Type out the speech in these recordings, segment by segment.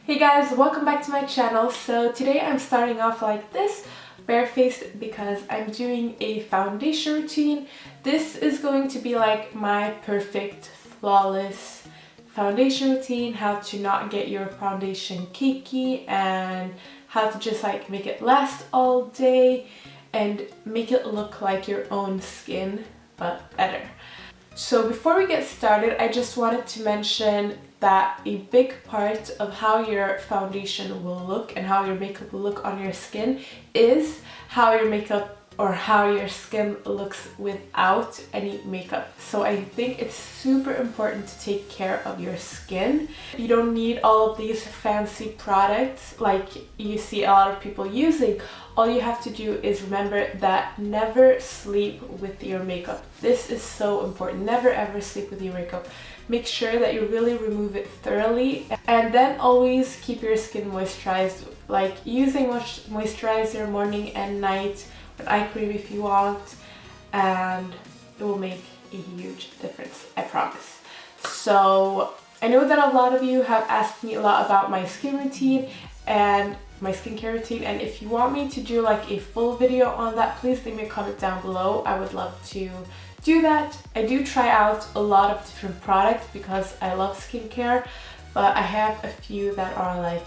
Hey guys, welcome back to my channel. So today I'm starting off like this, barefaced, because I'm doing a foundation routine. This is going to be like my perfect, flawless foundation routine, how to not get your foundation cakey and how to just like make it last all day and make it look like your own skin, but better. So before we get started, I just wanted to mention that a big part of how your foundation will look and how your makeup will look on your skin is how your makeup or how your skin looks without any makeup. So I think it's super important to take care of your skin. You don't need all of these fancy products like you see a lot of people using. All you have to do is remember that never sleep with your makeup. This is so important. Never ever sleep with your makeup. Make sure that you really remove it thoroughly, and then always keep your skin moisturized, like using moisturizer morning and night, with eye cream if you want, and it will make a huge difference, I promise. So I know that a lot of you have asked me a lot about my skin routine and my skincare routine, and if you want me to do like a full video on that, please leave me a comment down below. I would love to do that. I do try out a lot of different products because I love skincare, but I have a few that are like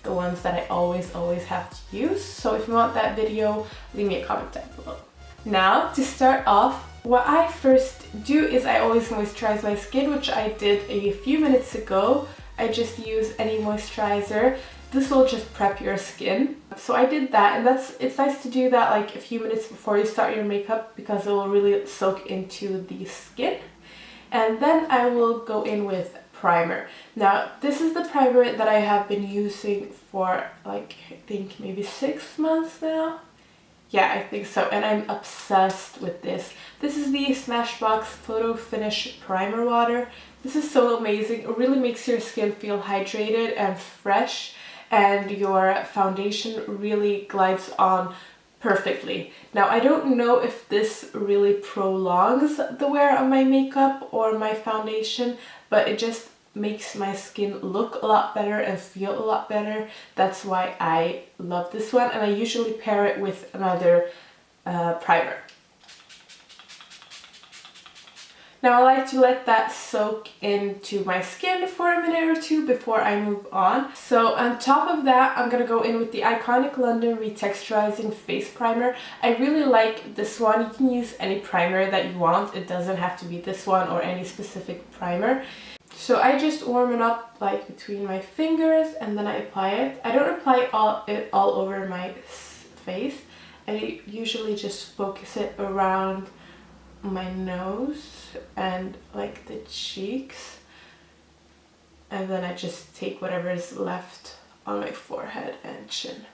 the ones that I always have to use. So if you want that video, leave me a comment down below. Now to start off, what I first do is I always moisturize my skin, which I did a few minutes ago. I just use any moisturizer. This will just prep your skin. So I did that, and it's nice to do that like a few minutes before you start your makeup because it will really soak into the skin. And then I will go in with primer. Now this is the primer that I have been using for like I think maybe 6 months now. Yeah, I think so, and I'm obsessed with this. This is the Smashbox Photo Finish Primer Water. This is so amazing. It really makes your skin feel hydrated and fresh, and your foundation really glides on perfectly. Now I don't know if this really prolongs the wear of my makeup or my foundation, but it just makes my skin look a lot better and feel a lot better. That's why I love this one, and I usually pair it with another primer. Now I like to let that soak into my skin for a minute or two before I move on. So on top of that, I'm gonna go in with the Iconic London Retexturizing Face Primer. I really like this one. You can use any primer that you want. It doesn't have to be this one or any specific primer. So I just warm it up like between my fingers and then I apply it. I don't apply it all over my face. I usually just focus it around my nose and like the cheeks, and then I just take whatever is left on my forehead and chin.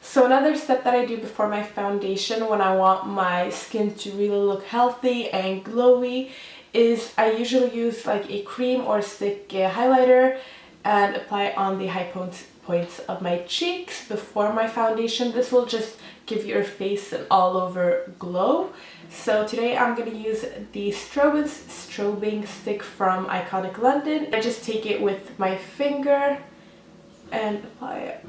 So another step that I do before my foundation when I want my skin to really look healthy and glowy is I usually use like a cream or stick highlighter and apply it on the high points of my cheeks before my foundation. This will just give your face an all over glow. So today I'm going to use the strobing stick from Iconic London. I just take it with my finger and apply it.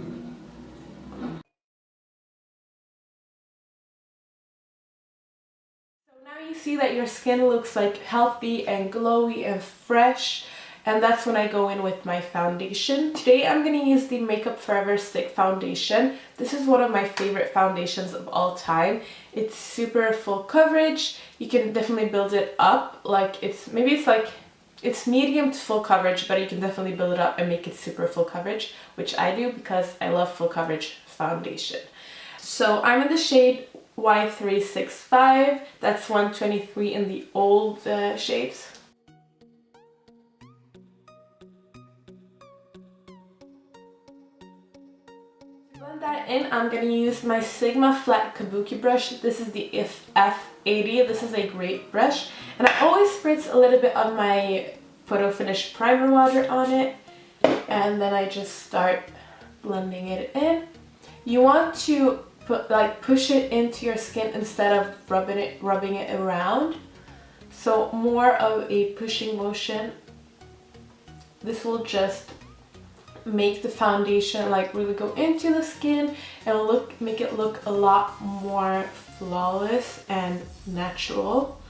So now you see that your skin looks like healthy and glowy and fresh, and that's when I go in with my foundation. Today I'm going to use the Makeup Forever Stick Foundation. This is one of my favorite foundations of all time. It's super full coverage. You can definitely build it up. Like it's medium to full coverage, but you can definitely build it up and make it super full coverage, which I do because I love full coverage foundation. So I'm in the shade Y365. That's 123 in the old shades. Blend that in, I'm going to use my Sigma Flat Kabuki brush. This is the F80. This is a great brush, and I always spritz a little bit of my Photo Finish Primer Water on it, and then I just start blending it in. You want to push it into your skin instead of rubbing it around. So more of a pushing motion. This will just make the foundation like really go into the skin and make it look a lot more flawless and natural.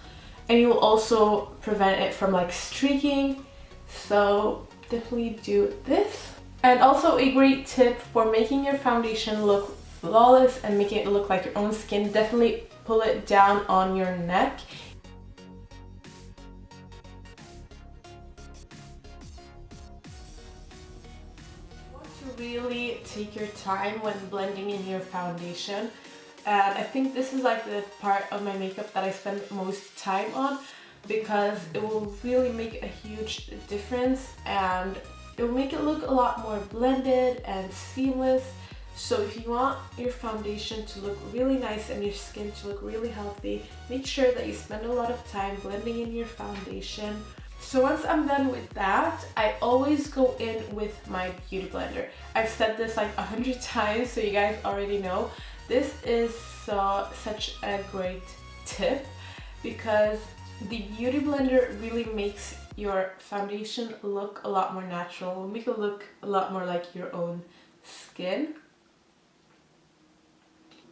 And you will also prevent it from like streaking, so definitely do this. And also a great tip for making your foundation look flawless and making it look like your own skin, definitely pull it down on your neck. Really take your time when blending in your foundation, and I think this is like the part of my makeup that I spend most time on, because it will really make a huge difference and it will make it look a lot more blended and seamless. So if you want your foundation to look really nice and your skin to look really healthy, make sure that you spend a lot of time blending in your foundation. So once I'm done with that, I always go in with my beauty blender. I've said this like 100 times, so you guys already know. This is such a great tip, because the beauty blender really makes your foundation look a lot more natural, make it look a lot more like your own skin.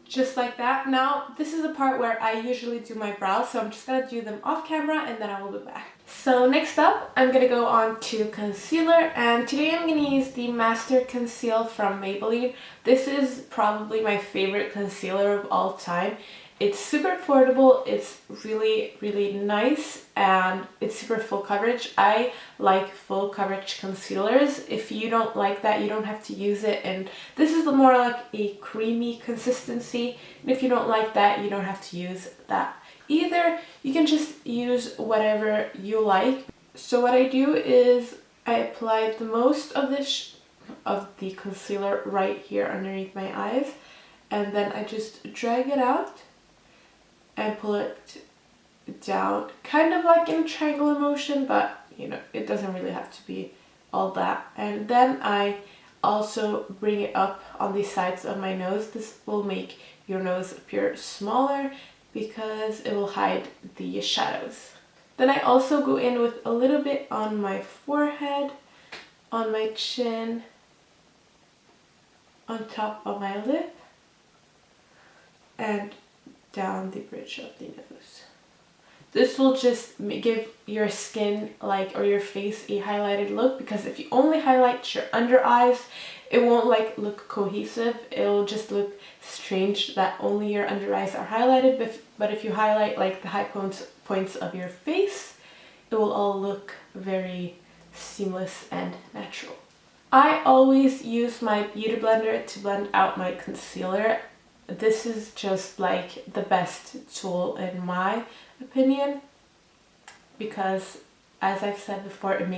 Just like that. Now, this is the part where I usually do my brows, so I'm just gonna do them off camera and then I will be back. So next up, I'm gonna go on to concealer, and today I'm gonna use the Master Conceal from Maybelline. This is probably my favorite concealer of all time. It's super affordable, it's really nice, and it's super full coverage. I like full coverage concealers. If you don't like that, you don't have to use it, and this is more like a creamy consistency, and if you don't like that, you don't have to use that either. You can just use whatever you like. So what I do is I apply the most of the concealer right here underneath my eyes, and then I just drag it out and pull it down, kind of like in a triangular motion, but you know, it doesn't really have to be all that. And then I also bring it up on the sides of my nose. This will make your nose appear smaller because it will hide the shadows. Then I also go in with a little bit on my forehead, on my chin, on top of my lip, and down the bridge of the nose. This will just give your skin or your face a highlighted look, because if you only highlight your under eyes, it won't look cohesive. It'll just look strange that only your under eyes are highlighted, but if you highlight the high points of your face, it will all look very seamless and natural. I always use my beauty blender to blend out my concealer. This is just the best tool in my opinion, because as I've said before, it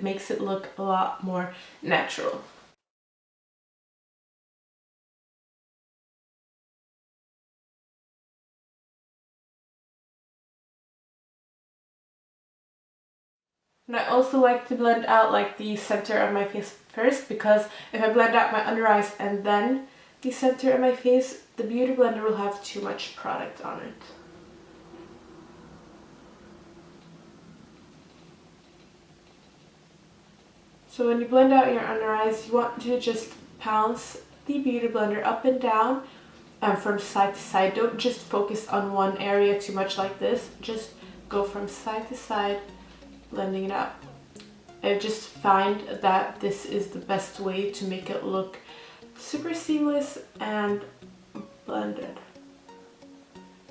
makes it look a lot more natural. And I also like to blend out the center of my face first, because if I blend out my under eyes and then the center of my face, the beauty blender will have too much product on it. So when you blend out your under eyes, you want to just bounce the beauty blender up and down and from side to side. Don't just focus on one area too much like this. Just go from side to side, blending it out. I just find that this is the best way to make it look super seamless and blended.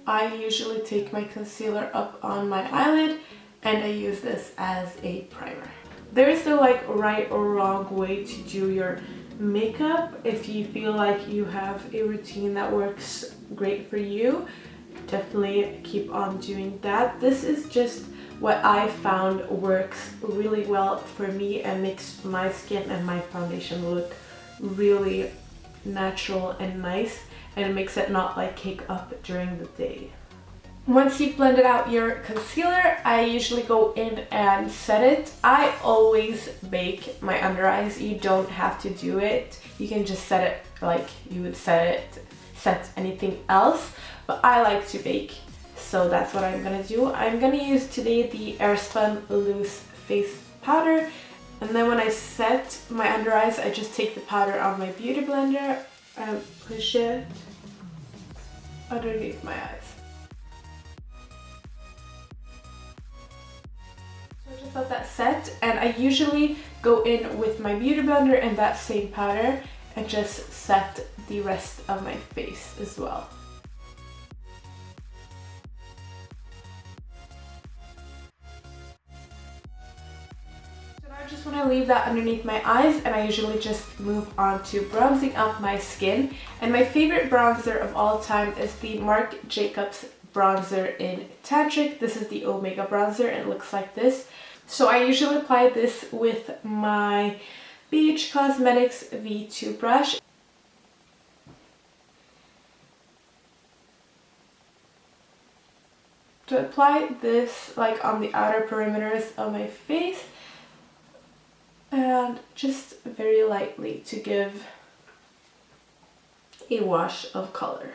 I usually take my concealer up on my eyelid and I use this as a primer. There is no right or wrong way to do your makeup. If you feel like you have a routine that works great for you, definitely keep on doing that. This is just what I found works really well for me and makes my skin and my foundation look really natural and nice, and it makes it not cake up during the day. Once you've blended out your concealer, I usually go in and set it. I always bake my under eyes. You don't have to do it. You can just set it like you would set anything else, but I like to bake, so that's what I'm gonna do. I'm gonna use today the Airspun Loose Face Powder. And then when I set my under eyes, I just take the powder on my beauty blender and push it underneath my eyes. So I just let that set, and I usually go in with my beauty blender and that same powder and just set the rest of my face as well. So now I just want to leave that underneath my eyes, and I usually just move on to bronzing up my skin. And my favorite bronzer of all time is the Marc Jacobs bronzer in Tantric. This is the Omega bronzer and it looks like this. So I usually apply this with my BH Cosmetics V2 brush. To apply this like on the outer perimeters of my face and just very lightly to give a wash of color.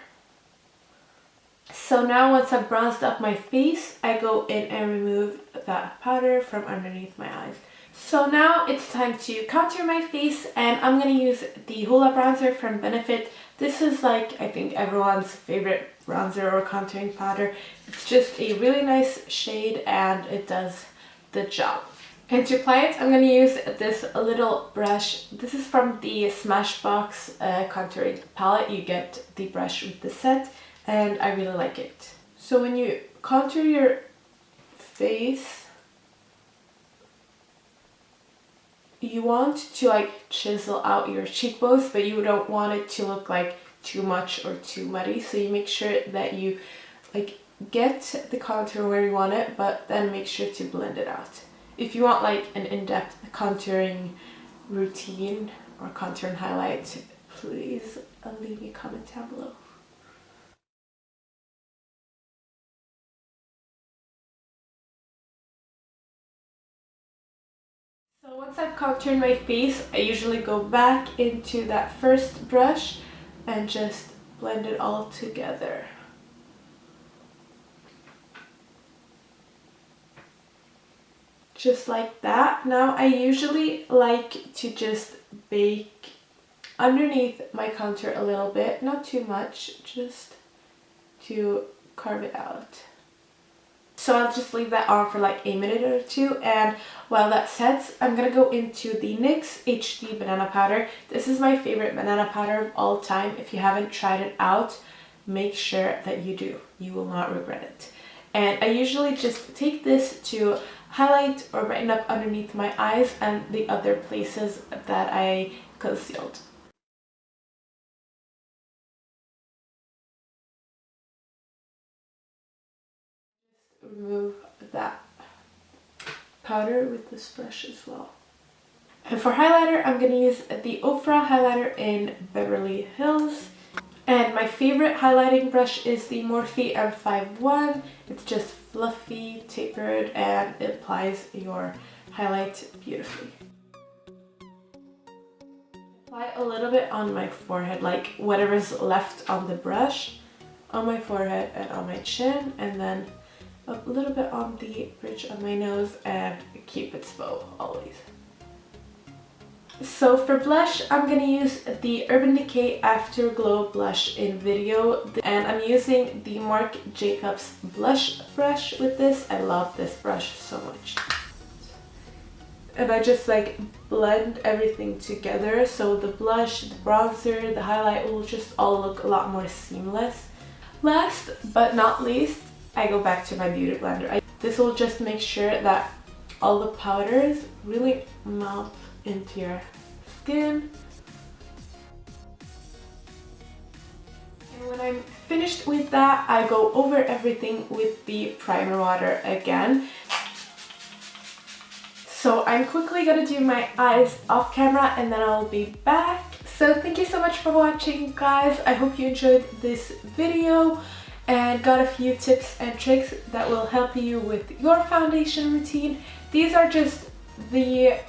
So now once I've bronzed up my face, I go in and remove that powder from underneath my eyes. So now it's time to contour my face, and I'm going to use the Hoola bronzer from Benefit. This is like, I think, everyone's favorite bronzer or contouring powder. It's just a really nice shade and it does the job. And to apply it, I'm going to use this little brush. This is from the Smashbox contouring palette. You get the brush with the set, and I really like it. So when you contour your face, you want to like chisel out your cheekbones, but you don't want it to look like too much or too muddy. So you make sure that you like get the contour where you want it, but then make sure to blend it out. If you want like an in-depth contouring routine or contour and highlight, please leave me a comment down below. So once I've contoured my face, I usually go back into that first brush and just blend it all together. Just like that. Now I usually like to just bake underneath my contour a little bit, not too much, just to carve it out. So I'll just leave that on for like a minute or two, and while that sets, I'm gonna go into the NYX HD banana powder. This is my favorite banana powder of all time. If you haven't tried it out, make sure that you do. You will not regret it. And I usually just take this to highlight or brighten up underneath my eyes and the other places that I concealed. Remove that powder with this brush as well. And for highlighter, I'm going to use the Ofra highlighter in Beverly Hills. And my favorite highlighting brush is the Morphe M51. It's just fluffy, tapered, and it applies your highlight beautifully. Apply a little bit on my forehead, like whatever's left on the brush, on my forehead and on my chin, and then a little bit on the bridge of my nose, and Cupid's bow always. So for blush, I'm going to use the Urban Decay Afterglow blush in Video, and I'm using the Marc Jacobs blush brush with this. I love this brush so much. And I just like blend everything together, so the blush, the bronzer, the highlight will just all look a lot more seamless. Last but not least, I go back to my beauty blender. This will just make sure that all the powders really melt into your skin. And when I'm finished with that, I go over everything with the primer water again. So I'm quickly gonna do my eyes off camera and then I'll be back. So thank you so much for watching, guys. I hope you enjoyed this video and got a few tips and tricks that will help you with your foundation routine. These are just the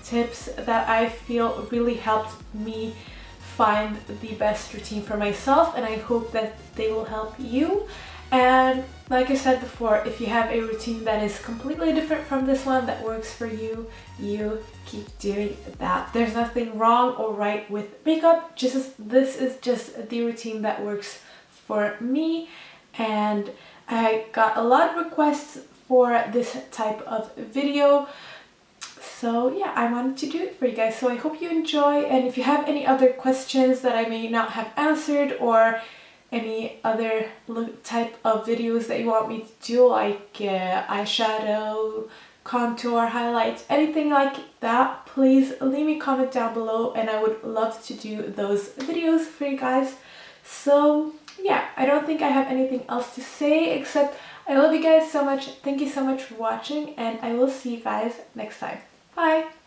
tips that I feel really helped me find the best routine for myself, and I hope that they will help you. And like I said before, if you have a routine that is completely different from this one that works for you, you keep doing that. There's nothing wrong or right with makeup, this is just the routine that works for me. And I got a lot of requests for this type of video, so yeah, I wanted to do it for you guys. So I hope you enjoy, and if you have any other questions that I may not have answered, or any other type of videos that you want me to do, like eyeshadow, contour, highlights, anything like that, please leave me a comment down below and I would love to do those videos for you guys. So yeah, I don't think I have anything else to say except I love you guys so much. Thank you so much for watching, and I will see you guys next time. Bye!